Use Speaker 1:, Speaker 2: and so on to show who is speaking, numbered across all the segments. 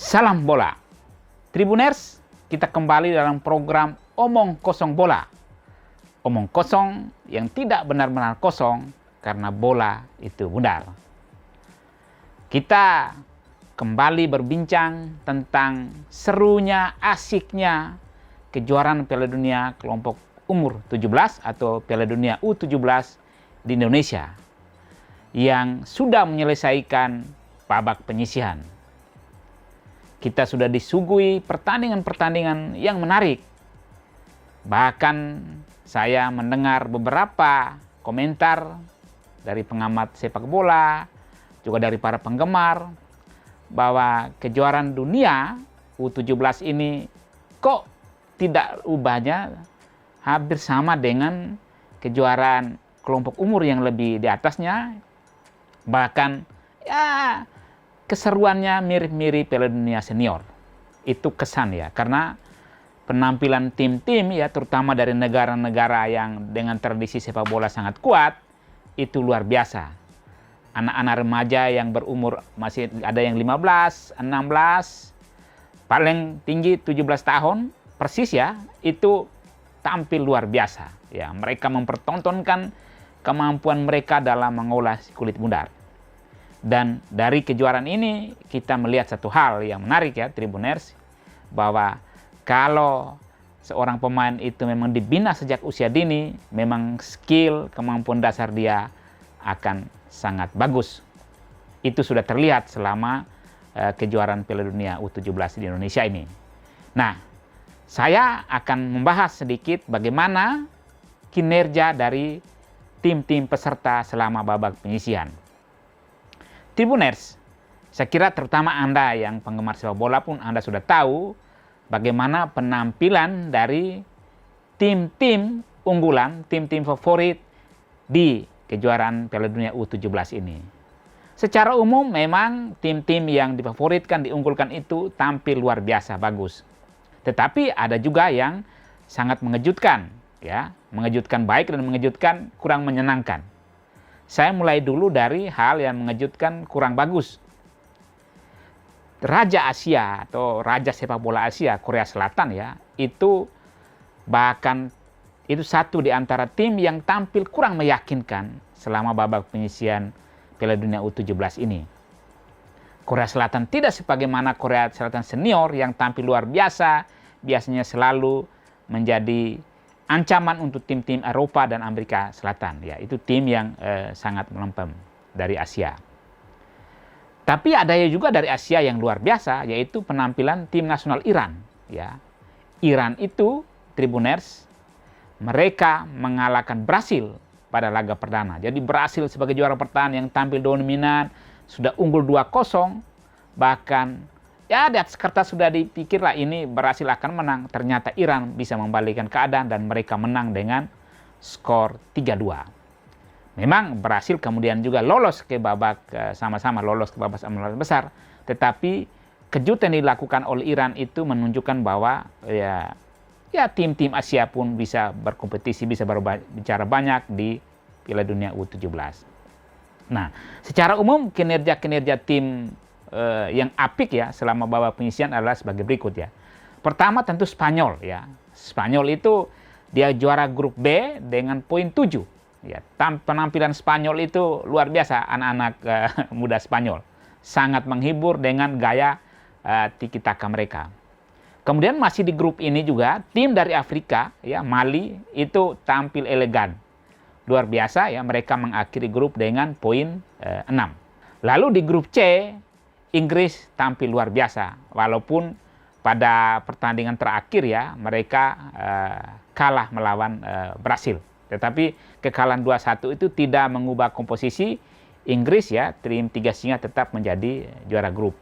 Speaker 1: Salam bola. Tribuners, kita kembali dalam program Omong Kosong Bola. Omong kosong yang tidak benar-benar kosong karena bola itu bundar. Kita kembali berbincang tentang serunya, asiknya kejuaraan Piala Dunia kelompok umur 17 atau Piala Dunia U17 di Indonesia yang sudah menyelesaikan babak penyisihan. Kita sudah disuguhi pertandingan-pertandingan yang menarik. Bahkan saya mendengar beberapa komentar dari pengamat sepak bola, juga dari para penggemar, bahwa kejuaraan dunia U17 ini kok tidak ubahnya hampir sama dengan kejuaraan kelompok umur yang lebih di atasnya. Bahkan ya keseruannya mirip-mirip Piala Dunia Senior. Itu kesan ya, karena penampilan tim-tim ya, terutama dari negara-negara yang dengan tradisi sepak bola sangat kuat, itu luar biasa. Anak-anak remaja yang berumur masih ada yang 15, 16, paling tinggi 17 tahun, persis ya, itu tampil luar biasa. Ya, mereka mempertontonkan kemampuan mereka dalam mengolah kulit bundar. Dan dari kejuaraan ini kita melihat satu hal yang menarik ya Tribuners, bahwa kalau seorang pemain itu memang dibina sejak usia dini, memang skill, kemampuan dasar dia akan sangat bagus. Itu sudah terlihat selama kejuaraan Piala Dunia U17 di Indonesia ini. Nah, saya akan membahas sedikit bagaimana kinerja dari tim-tim peserta selama babak penyisihan. Tribuners, saya kira terutama Anda yang penggemar sepak bola pun Anda sudah tahu bagaimana penampilan dari tim-tim unggulan, tim-tim favorit di kejuaraan Piala Dunia U17 ini. Secara umum memang tim-tim yang difavoritkan, diunggulkan itu tampil luar biasa bagus. Tetapi ada juga yang sangat mengejutkan, ya, mengejutkan baik dan mengejutkan kurang menyenangkan. Saya mulai dulu dari hal yang mengejutkan kurang bagus. Raja Asia atau Raja Sepak Bola Asia, Korea Selatan ya, itu bahkan itu satu di antara tim yang tampil kurang meyakinkan selama babak penyisihan Piala Dunia U17 ini. Korea Selatan tidak sebagaimana Korea Selatan senior yang tampil luar biasa, biasanya selalu menjadi ancaman untuk tim-tim Eropa dan Amerika Selatan. Ya, itu tim yang sangat melempem dari Asia. Tapi ada juga dari Asia yang luar biasa, yaitu penampilan tim nasional Iran. Ya, Iran itu, Tribuners, mereka mengalahkan Brasil pada laga perdana. Jadi Brasil sebagai juara pertahanan yang tampil dominan, sudah unggul 2-0, bahkan ya di atas kertas sudah dipikirlah ini Brasil akan menang. Ternyata Iran bisa membalikkan keadaan dan mereka menang dengan skor 3-2. Memang Brasil kemudian juga lolos ke babak sama-sama lolos ke babak 16 besar. Tetapi kejutan yang dilakukan oleh Iran itu menunjukkan bahwa ya tim-tim Asia pun bisa berkompetisi, bisa berbicara banyak di Piala Dunia U17. Nah, secara umum kinerja tim yang apik ya selama babak penyisihan adalah sebagai berikut ya. Pertama tentu Spanyol ya. Spanyol itu dia juara grup B dengan poin 7. Ya, penampilan Spanyol itu luar biasa, anak-anak muda Spanyol. Sangat menghibur dengan gaya tiki taka mereka. Kemudian masih di grup ini juga tim dari Afrika ya, Mali itu tampil elegan. Luar biasa ya, mereka mengakhiri grup dengan poin 6. Lalu di grup C Inggris tampil luar biasa, walaupun pada pertandingan terakhir ya mereka kalah melawan Brasil. Tetapi kekalahan 2-1 itu tidak mengubah komposisi Inggris ya, tim 3 singa tetap menjadi juara grup.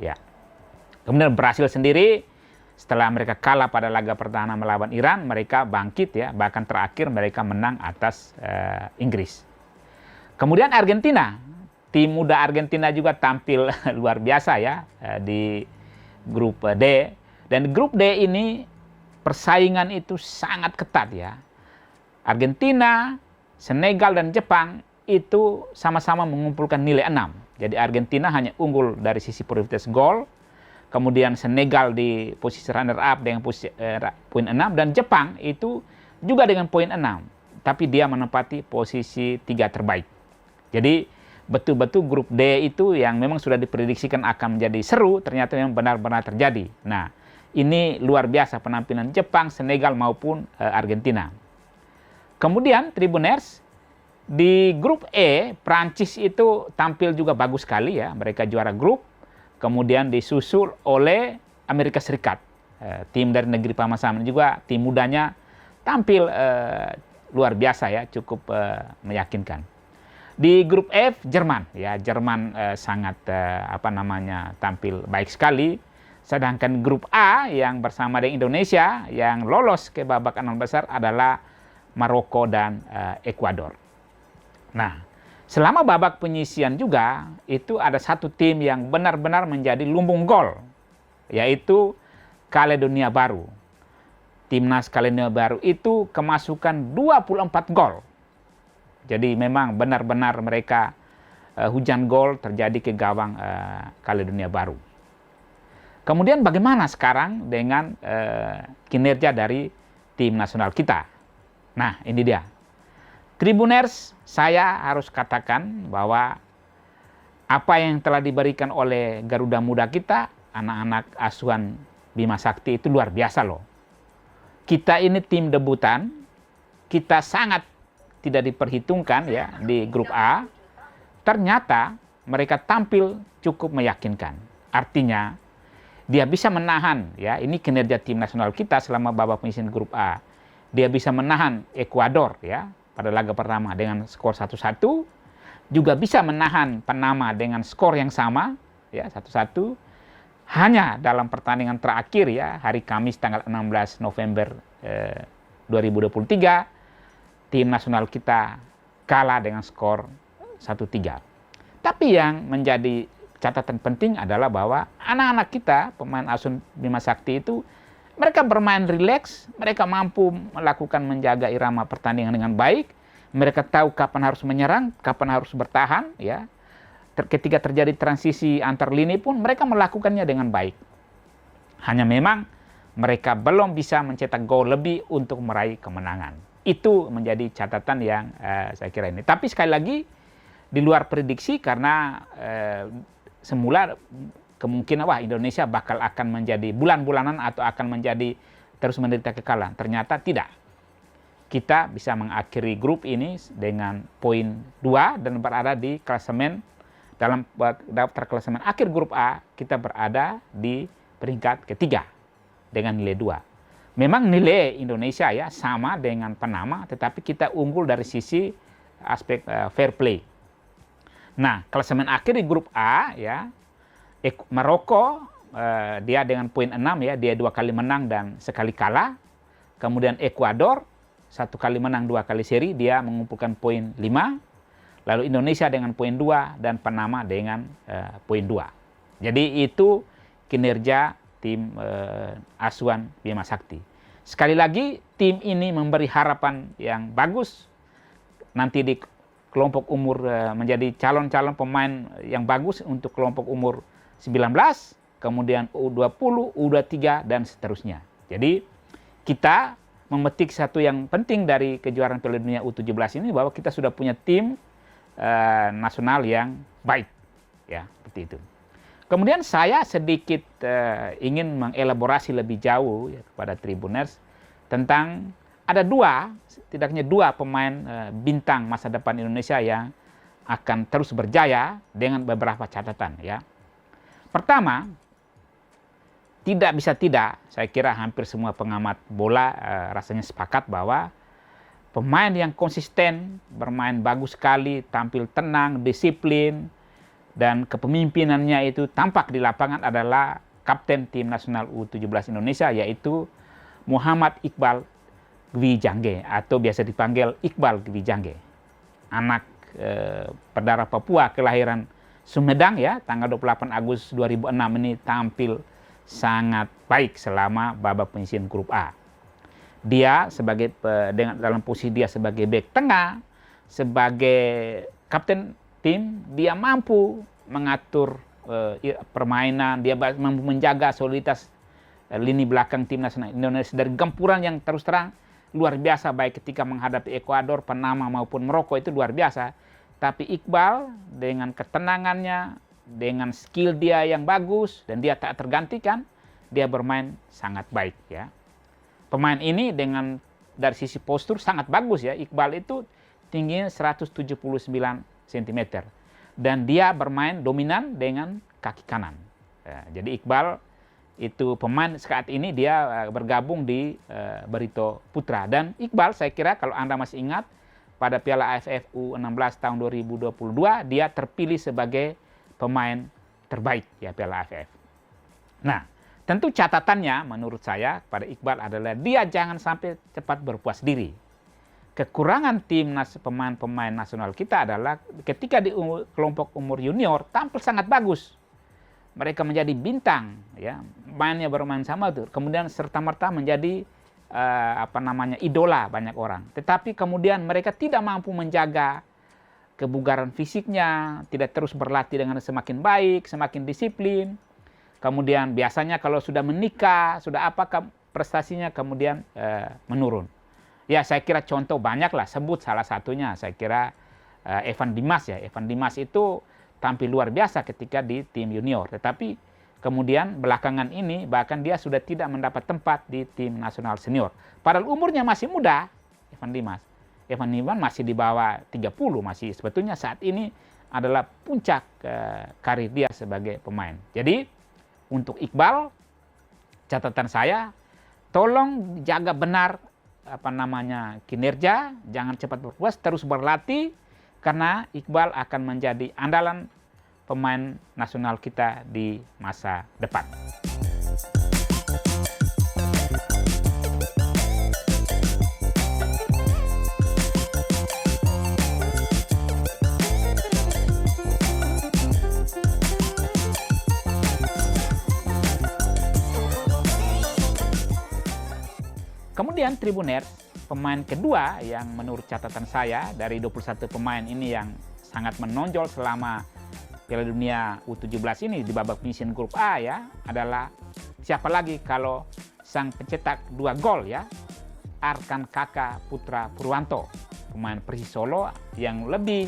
Speaker 1: Ya. Kemudian Brasil sendiri setelah mereka kalah pada laga pertahanan melawan Iran, mereka bangkit ya, bahkan terakhir mereka menang atas Inggris. Kemudian Argentina. Tim muda Argentina juga tampil luar biasa ya di grup D. Dan grup D ini persaingan itu sangat ketat ya. Argentina, Senegal, dan Jepang itu sama-sama mengumpulkan nilai 6. Jadi Argentina hanya unggul dari sisi probabilitas gol, kemudian Senegal di posisi runner up dengan posisi poin 6, dan Jepang itu juga dengan poin 6, tapi dia menempati posisi 3 terbaik. Jadi betul-betul grup D itu yang memang sudah diprediksikan akan menjadi seru, ternyata memang benar-benar terjadi. Nah, ini luar biasa penampilan Jepang, Senegal maupun Argentina. Kemudian Tribuners, di grup E, Prancis itu tampil juga bagus sekali ya. Mereka juara grup, kemudian disusul oleh Amerika Serikat. Tim dari negeri paman-paman juga, tim mudanya tampil luar biasa ya, cukup meyakinkan. Di grup F, Jerman ya, Jerman sangat tampil baik sekali. Sedangkan grup A yang bersama dengan Indonesia yang lolos ke babak 16 besar adalah Maroko dan Ekuador. Nah, selama babak penyisian juga itu ada satu tim yang benar-benar menjadi lumbung gol, yaitu Kaledonia Baru. Timnas Kaledonia Baru itu kemasukan 24 gol. Jadi memang benar-benar mereka hujan gol terjadi ke gawang Kaledonia Baru. Kemudian bagaimana sekarang dengan kinerja dari tim nasional kita? Nah, ini dia. Tribuners, saya harus katakan bahwa apa yang telah diberikan oleh Garuda Muda kita, anak-anak asuhan Bima Sakti itu luar biasa loh. Kita ini tim debutan, kita sangat tidak diperhitungkan ya di grup A. Ternyata mereka tampil cukup meyakinkan. Artinya dia bisa menahan ya, ini kinerja tim nasional kita selama babak penyisian grup A. Dia bisa menahan Ekuador ya pada laga pertama dengan skor 1-1, juga bisa menahan Panama dengan skor yang sama ya 1-1. Hanya dalam pertandingan terakhir ya hari Kamis tanggal 16 November 2023 tim nasional kita kalah dengan skor 1-3. Tapi yang menjadi catatan penting adalah bahwa anak-anak kita pemain asuhan Bima Sakti itu mereka bermain rileks, mereka mampu melakukan menjaga irama pertandingan dengan baik. Mereka tahu kapan harus menyerang, kapan harus bertahan. Ya. Ketika terjadi transisi antar lini pun mereka melakukannya dengan baik. Hanya memang mereka belum bisa mencetak gol lebih untuk meraih kemenangan. Itu menjadi catatan yang saya kira ini. Tapi sekali lagi di luar prediksi karena semula kemungkinan Indonesia bakal akan menjadi bulan-bulanan atau akan menjadi terus menderita kekalahan. Ternyata tidak. Kita bisa mengakhiri grup ini dengan poin 2 dan berada di klasemen dalam daftar klasemen akhir grup A kita berada di peringkat ketiga dengan nilai 2. Memang nilai Indonesia ya sama dengan Panama, tetapi kita unggul dari sisi aspek fair play. Nah, klasemen akhir di grup A ya, Maroko dia dengan poin 6 ya, dia 2 kali menang dan sekali kalah. Kemudian Ekuador 1 kali menang 2 kali seri, dia mengumpulkan poin 5. Lalu Indonesia dengan poin 2 dan Panama dengan poin 2. Jadi itu kinerja tim asuhan Bima Sakti. Sekali lagi tim ini memberi harapan yang bagus nanti di kelompok umur menjadi calon-calon pemain yang bagus untuk kelompok umur 19, kemudian U20, U23 dan seterusnya. Jadi kita memetik satu yang penting dari kejuaraan Piala Dunia U17 ini bahwa kita sudah punya tim nasional yang baik, ya seperti itu. Kemudian saya sedikit ingin mengelaborasi lebih jauh ya, kepada Tribuners tentang ada setidaknya dua pemain bintang masa depan Indonesia yang akan terus berjaya dengan beberapa catatan ya. Pertama, tidak bisa tidak, saya kira hampir semua pengamat bola rasanya sepakat bahwa pemain yang konsisten, bermain bagus sekali, tampil tenang, disiplin, dan kepemimpinannya itu tampak di lapangan adalah Kapten Tim Nasional U17 Indonesia, yaitu Muhammad Iqbal Gwi Jangge atau biasa dipanggil Iqbal Gwi Jangge. Anak berdarah Papua kelahiran Sumedang ya, tanggal 28 Agustus 2006 ini tampil sangat baik selama babak penyisian grup A. Dia sebagai dalam posisi dia sebagai bek tengah, sebagai kapten tim, dia mampu mengatur permainan, dia mampu menjaga soliditas lini belakang tim nasional Indonesia dari gempuran yang terus terang luar biasa, baik ketika menghadapi Ekuador, Panama maupun Maroko, itu luar biasa. Tapi Iqbal dengan ketenangannya, dengan skill dia yang bagus dan dia tak tergantikan, dia bermain sangat baik ya. Pemain ini dengan dari sisi postur sangat bagus ya. Iqbal itu tingginya 179 cm dan dia bermain dominan dengan kaki kanan. Ya, jadi Iqbal itu pemain saat ini dia bergabung di Barito Putra. Dan Iqbal saya kira kalau Anda masih ingat pada Piala AFF U16 tahun 2022 dia terpilih sebagai pemain terbaik ya Piala AFF. Nah, tentu catatannya menurut saya pada Iqbal adalah dia jangan sampai cepat berpuas diri. Kekurangan pemain-pemain nasional kita adalah ketika di kelompok umur junior tampil sangat bagus. Mereka menjadi bintang, ya, mainnya bermain sama tuh. Kemudian serta-merta menjadi idola banyak orang. Tetapi kemudian mereka tidak mampu menjaga kebugaran fisiknya, tidak terus berlatih dengan semakin baik, semakin disiplin. Kemudian biasanya kalau sudah menikah, sudah prestasinya kemudian menurun. Ya saya kira contoh banyak lah, sebut salah satunya saya kira Evan Dimas ya. Evan Dimas itu tampil luar biasa ketika di tim junior. Tetapi kemudian belakangan ini bahkan dia sudah tidak mendapat tempat di tim nasional senior. Padahal umurnya masih muda, Evan Dimas. Evan Dimas masih di bawah 30, masih sebetulnya saat ini adalah puncak karir dia sebagai pemain. Jadi untuk Iqbal, catatan saya, tolong jaga benar kinerja, jangan cepat berpuas, terus berlatih, karena Iqbal akan menjadi andalan pemain nasional kita di masa depan. Kemudian Tribuners, pemain kedua yang menurut catatan saya dari 21 pemain ini yang sangat menonjol selama Piala Dunia U17 ini di babak penyisihan grup A ya, adalah siapa lagi kalau sang pencetak 2 gol ya, Arkan Kaka Putra Purwanto, pemain Persis Solo yang lebih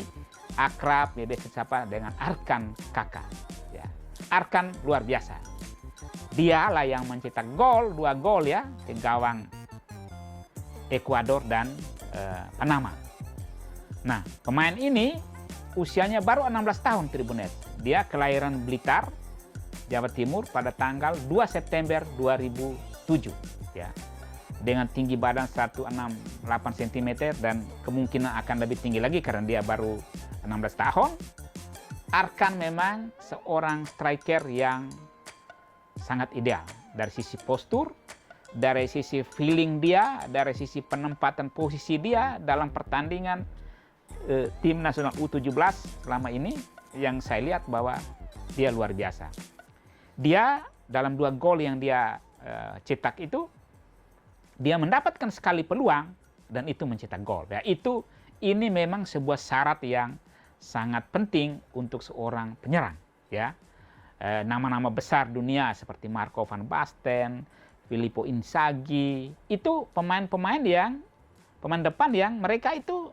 Speaker 1: akrab ya disapa dengan Arkan Kaka ya. Arkan luar biasa. Dialah yang mencetak 2 gol ya ke gawang Ekuador dan Panama. Nah, pemain ini usianya baru 16 tahun Tribuners. Dia kelahiran Blitar, Jawa Timur pada tanggal 2 September 2007 ya. Dengan tinggi badan 168 cm dan kemungkinan akan lebih tinggi lagi karena dia baru 16 tahun. Arkan memang seorang striker yang sangat ideal dari sisi postur, dari sisi feeling dia, dari sisi penempatan posisi dia dalam pertandingan tim nasional U17 selama ini, yang saya lihat bahwa dia luar biasa. Dia dalam 2 gol yang dia cetak itu, dia mendapatkan sekali peluang dan itu mencetak gol. Ya, ini memang sebuah syarat yang sangat penting untuk seorang penyerang. Ya, nama-nama besar dunia seperti Marco van Basten, Filippo Inzaghi, itu pemain depan yang mereka itu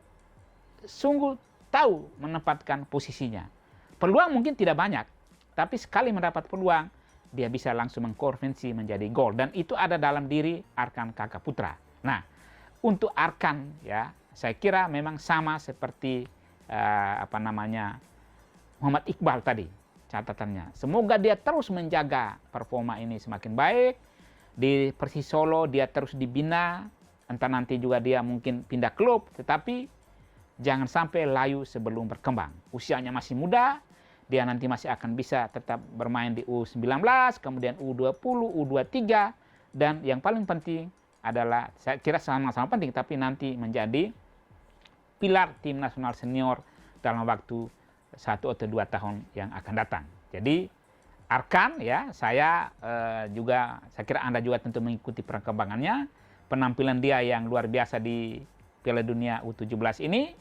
Speaker 1: sungguh tahu menempatkan posisinya. Peluang mungkin tidak banyak, tapi sekali mendapat peluang, dia bisa langsung mengkonversi menjadi gol. Dan itu ada dalam diri Arkan Kaka Putra. Nah, untuk Arkan ya, saya kira memang sama seperti Muhammad Iqbal tadi catatannya. Semoga dia terus menjaga performa ini semakin baik. Di Persis Solo dia terus dibina, entah nanti juga dia mungkin pindah klub, tetapi jangan sampai layu sebelum berkembang. Usianya masih muda, dia nanti masih akan bisa tetap bermain di U19, kemudian U20, U23, dan yang paling penting adalah, saya kira sama-sama penting, tapi nanti menjadi pilar tim nasional senior dalam waktu 1 atau 2 tahun yang akan datang. Jadi Arkan ya, saya kira Anda juga tentu mengikuti perkembangannya, penampilan dia yang luar biasa di Piala Dunia U17 ini,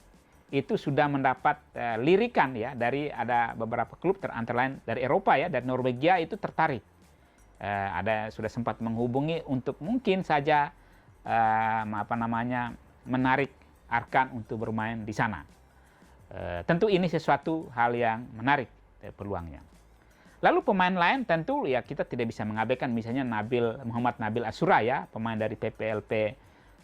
Speaker 1: itu sudah mendapat lirikan ya dari ada beberapa klub antara lain dari Eropa ya, dari Norwegia itu tertarik. Ada sudah sempat menghubungi untuk mungkin saja menarik Arkan untuk bermain di sana. Tentu ini sesuatu hal yang menarik peluangnya. Lalu pemain lain tentu ya kita tidak bisa mengabaikan misalnya Muhammad Nabil Asura ya, pemain dari PPLP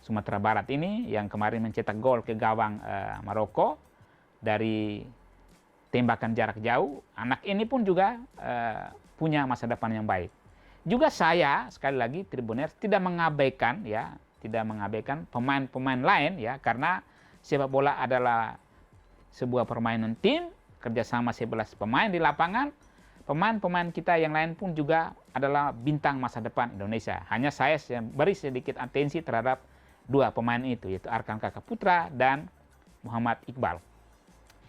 Speaker 1: Sumatera Barat ini yang kemarin mencetak gol ke gawang Maroko dari tembakan jarak jauh. Anak ini pun juga punya masa depan yang baik. Juga saya sekali lagi Tribuners tidak mengabaikan pemain-pemain lain ya, karena sepak bola adalah sebuah permainan tim, kerjasama 11 pemain di lapangan. Pemain-pemain kita yang lain pun juga adalah bintang masa depan Indonesia. Hanya saya beri sedikit atensi terhadap dua pemain itu, yaitu Arkan Kakak Putra dan Muhammad Iqbal.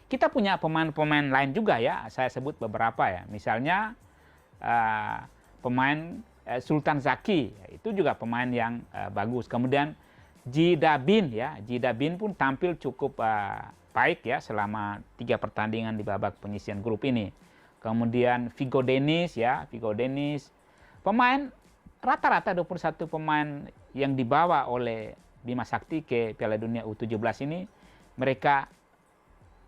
Speaker 1: Kita punya pemain-pemain lain juga ya, saya sebut beberapa ya. Misalnya pemain Sultan Zaki, itu juga pemain yang bagus. Kemudian Jidabin ya, Jidabin pun tampil cukup baik ya selama 3 pertandingan di babak penyisian grup ini. Kemudian Vigo Dennis ya, pemain rata-rata 21 pemain yang dibawa oleh Bima Sakti ke Piala Dunia U17 ini, mereka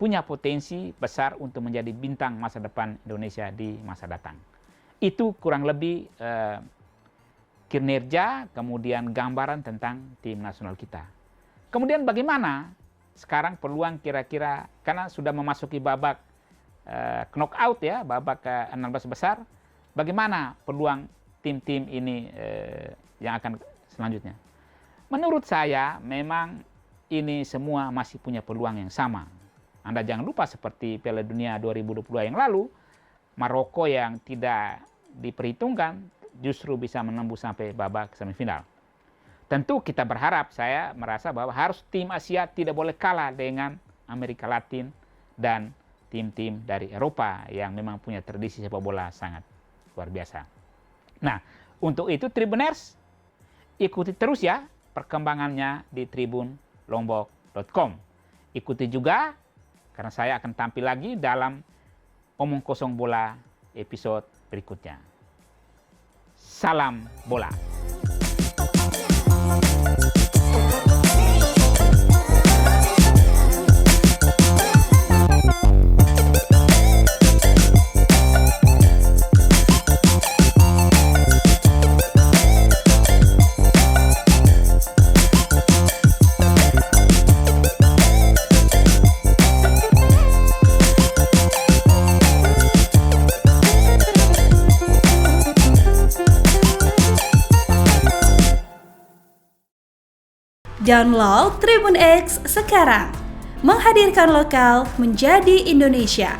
Speaker 1: punya potensi besar untuk menjadi bintang masa depan Indonesia di masa datang. Itu kurang lebih kinerja, kemudian gambaran tentang tim nasional kita. Kemudian bagaimana sekarang peluang kira-kira, karena sudah memasuki babak knockout ya, babak ke-16 besar, bagaimana peluang tim-tim ini yang akan selanjutnya? Menurut saya memang ini semua masih punya peluang yang sama. Anda jangan lupa seperti Piala Dunia 2022 yang lalu, Maroko yang tidak diperhitungkan justru bisa menembus sampai babak semifinal. Tentu kita berharap, saya merasa bahwa harus tim Asia tidak boleh kalah dengan Amerika Latin dan tim-tim dari Eropa yang memang punya tradisi sepak bola sangat luar biasa. Nah, untuk itu Tribuners, ikuti terus ya perkembangannya di tribunlombok.com. Ikuti juga, karena saya akan tampil lagi dalam Omong Kosong Bola episode berikutnya. Salam bola.
Speaker 2: Download Tribun X sekarang, menghadirkan lokal menjadi Indonesia.